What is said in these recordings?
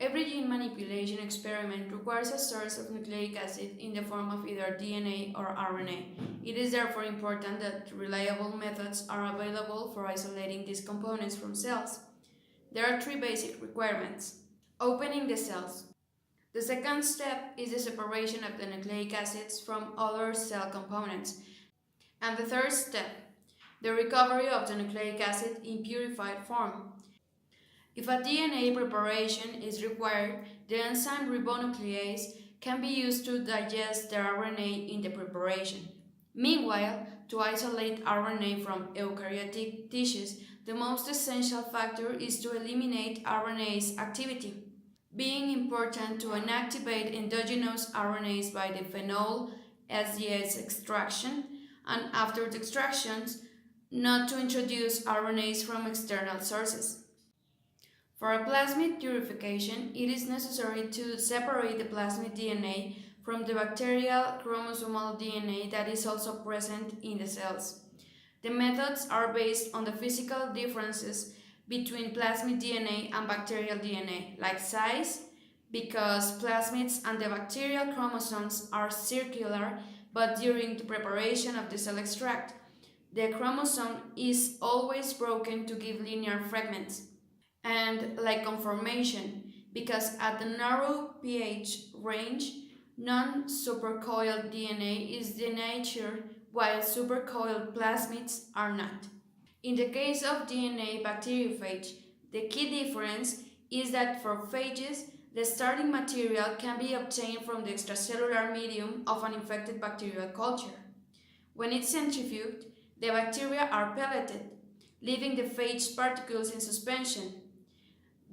Every gene manipulation experiment requires a source of nucleic acid in the form of either DNA or RNA. It is therefore important that reliable methods are available for isolating these components from cells. There are three basic requirements. Opening the cells. The second step is the separation of the nucleic acids from other cell components. And the third step, the recovery of the nucleic acid in purified form. If a DNA preparation is required, the enzyme ribonuclease can be used to digest the RNA in the preparation. Meanwhile, to isolate RNA from eukaryotic tissues, the most essential factor is to eliminate RNA's activity, being important to inactivate endogenous RNAs by the phenol SDS extraction, and after the extractions, not to introduce RNAs from external sources. For a plasmid purification, it is necessary to separate the plasmid DNA from the bacterial chromosomal DNA that is also present in the cells. The methods are based on the physical differences between plasmid DNA and bacterial DNA, like size, because plasmids and the bacterial chromosomes are circular, but during the preparation of the cell extract, the chromosome is always broken to give linear fragments. And like conformation, because at the narrow pH range, non-supercoiled DNA is denatured while supercoiled plasmids are not. In the case of DNA bacteriophage, the key difference is that for phages, the starting material can be obtained from the extracellular medium of an infected bacterial culture. When it's centrifuged, the bacteria are pelleted, leaving the phage particles in suspension.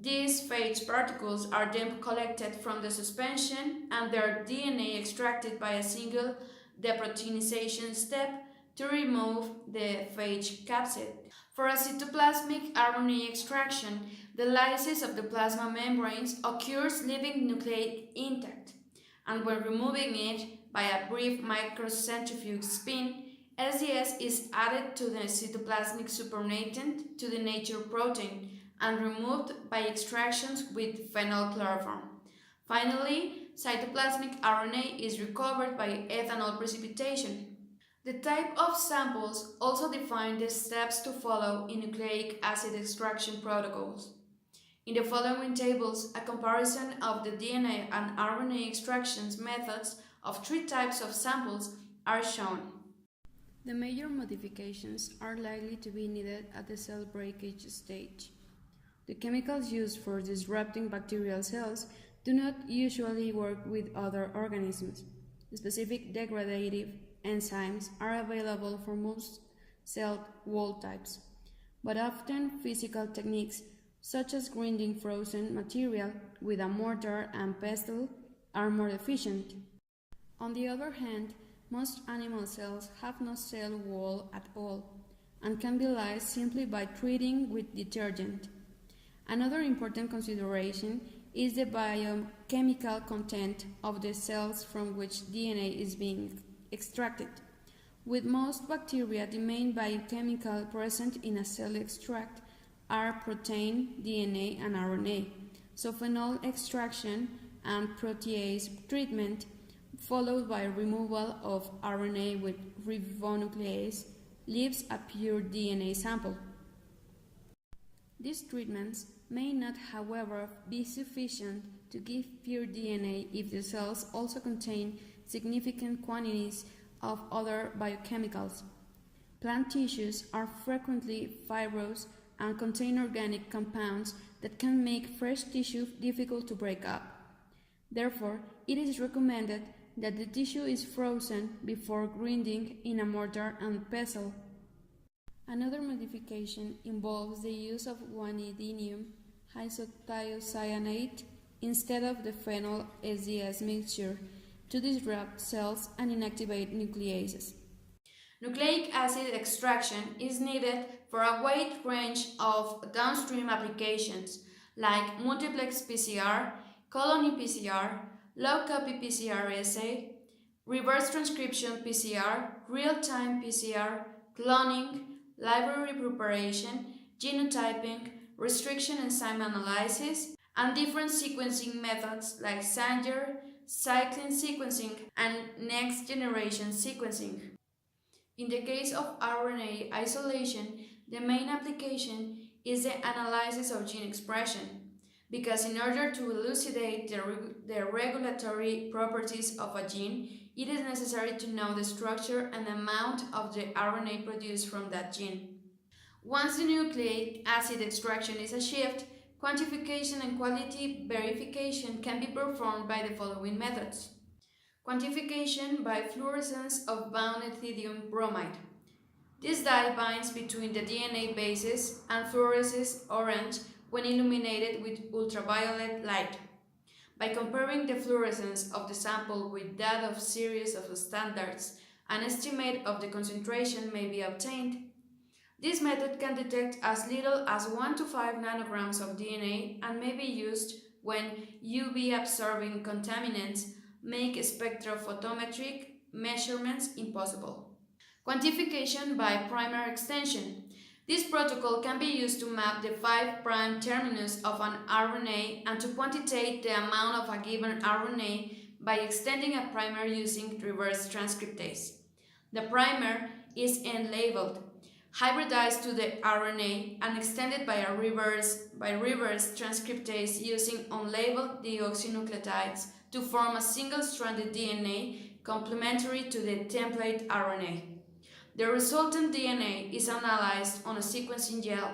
These phage particles are then collected from the suspension and their DNA extracted by a single deproteinization step to remove the phage capsid. For a cytoplasmic RNA extraction, the lysis of the plasma membranes occurs leaving nucleic intact, and when removing it by a brief microcentrifuge spin, SDS is added to the cytoplasmic supernatant to the nature protein and removed by extractions with phenylchloroform. Finally, cytoplasmic RNA is recovered by ethanol precipitation. The type of samples also define the steps to follow in nucleic acid extraction protocols. In the following tables, a comparison of the DNA and RNA extractions methods of three types of samples are shown. The major modifications are likely to be needed at the cell breakage stage. The chemicals used for disrupting bacterial cells do not usually work with other organisms. Specific degradative enzymes are available for most cell wall types, but often physical techniques such as grinding frozen material with a mortar and pestle are more efficient. On the other hand, most animal cells have no cell wall at all and can be lysed simply by treating with detergent. Another important consideration is the biochemical content of the cells from which DNA is being extracted. With most bacteria, the main biochemical present in a cell extract are protein, DNA, and RNA. So phenol extraction and protease treatment, followed by removal of RNA with ribonuclease, leaves a pure DNA sample. These treatments may not, however, be sufficient to give pure DNA if the cells also contain significant quantities of other biochemicals. Plant tissues are frequently fibrous and contain organic compounds that can make fresh tissue difficult to break up. Therefore, it is recommended that the tissue is frozen before grinding in a mortar and pestle. Another modification involves the use of guanidinium isothiocyanate instead of the phenol SDS mixture to disrupt cells and inactivate nucleases. Nucleic acid extraction is needed for a wide range of downstream applications like multiplex PCR, colony PCR, low-copy PCR assay, reverse transcription PCR, real-time PCR, cloning, library preparation, genotyping, restriction enzyme analysis, and different sequencing methods like Sanger, cyclin sequencing, and next generation sequencing. In the case of RNA isolation, the main application is the analysis of gene expression, because in order to elucidate the regulatory properties of a gene, it is necessary to know the structure and amount of the RNA produced from that gene. Once the nucleic acid extraction is achieved, quantification and quality verification can be performed by the following methods. Quantification by fluorescence of bound ethidium bromide. This dye binds between the DNA bases and fluoresces orange when illuminated with ultraviolet light. By comparing the fluorescence of the sample with that of series of standards, an estimate of the concentration may be obtained. This method can detect as little as 1 to 5 nanograms of DNA and may be used when UV absorbing contaminants make spectrophotometric measurements impossible. Quantification by primer extension. This protocol can be used to map the 5' terminus of an RNA and to quantitate the amount of a given RNA by extending a primer using reverse transcriptase. The primer is end-labeled, hybridized to the RNA, and extended by reverse transcriptase using unlabeled deoxynucleotides to form a single-stranded DNA complementary to the template RNA. The resultant DNA is analyzed on a sequencing gel.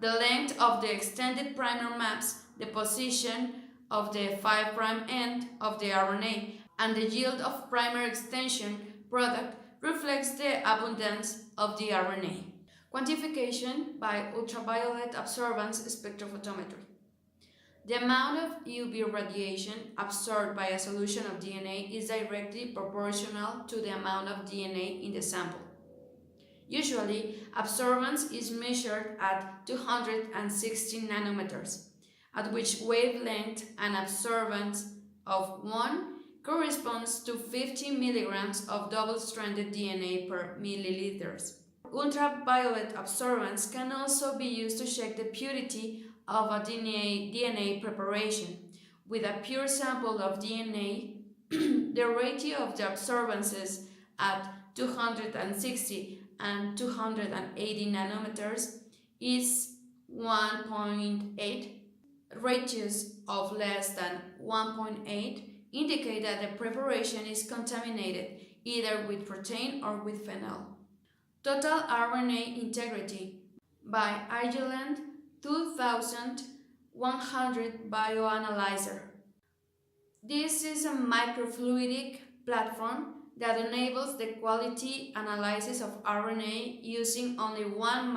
The length of the extended primer maps the position of the 5' end of the RNA, and the yield of primer extension product reflects the abundance of the RNA. Quantification by ultraviolet absorbance spectrophotometry. The amount of UV radiation absorbed by a solution of DNA is directly proportional to the amount of DNA in the sample. Usually, absorbance is measured at 260 nanometers, at which wavelength an absorbance of 1 corresponds to 50 milligrams of double-stranded DNA per milliliters. Ultraviolet absorbance can also be used to check the purity of a DNA preparation. With a pure sample of DNA, the ratio of the absorbances at 260 and 280 nanometers is 1.8. Ratios of less than 1.8 indicate that the preparation is contaminated either with protein or with phenol. Total RNA integrity by Ireland 2100 bioanalyzer. This is a microfluidic platform that enables the quality analysis of RNA using only 1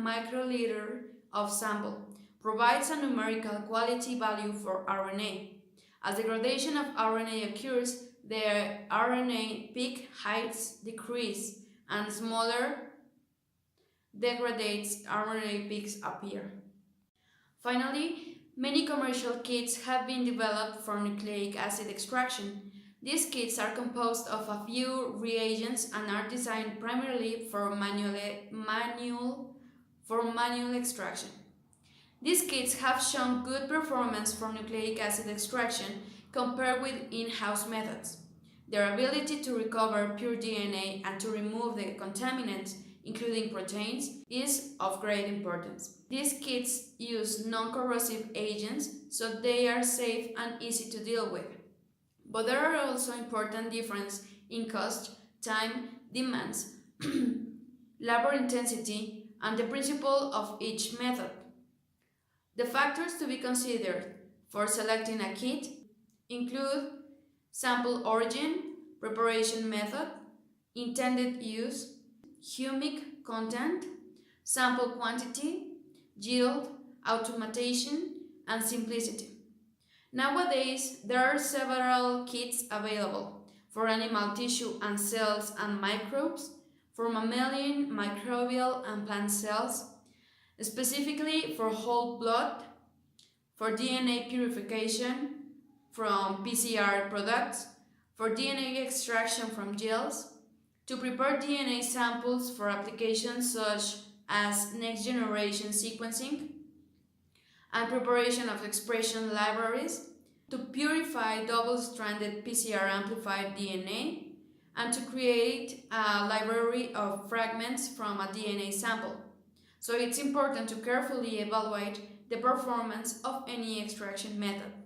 microliter of sample, provides a numerical quality value for RNA. As degradation of RNA occurs, the RNA peak heights decrease and smaller degraded RNA peaks appear. Finally, many commercial kits have been developed for nucleic acid extraction. These kits are composed of a few reagents and are designed primarily for manual extraction. These kits have shown good performance for nucleic acid extraction compared with in-house methods. Their ability to recover pure DNA and to remove the contaminants, including proteins, is of great importance. These kits use non-corrosive agents, so they are safe and easy to deal with. But there are also important differences in cost, time, demands, labor intensity, and the principle of each method. The factors to be considered for selecting a kit include sample origin, preparation method, intended use, humic content, sample quantity, yield, automation, and simplicity. Nowadays, there are several kits available for animal tissue and cells and microbes, for mammalian, microbial, and plant cells, specifically for whole blood, for DNA purification from PCR products, for DNA extraction from gels, to prepare DNA samples for applications such as next-generation sequencing and preparation of expression libraries to purify double-stranded PCR-amplified DNA and to create a library of fragments from a DNA sample. So it's important to carefully evaluate the performance of any extraction method.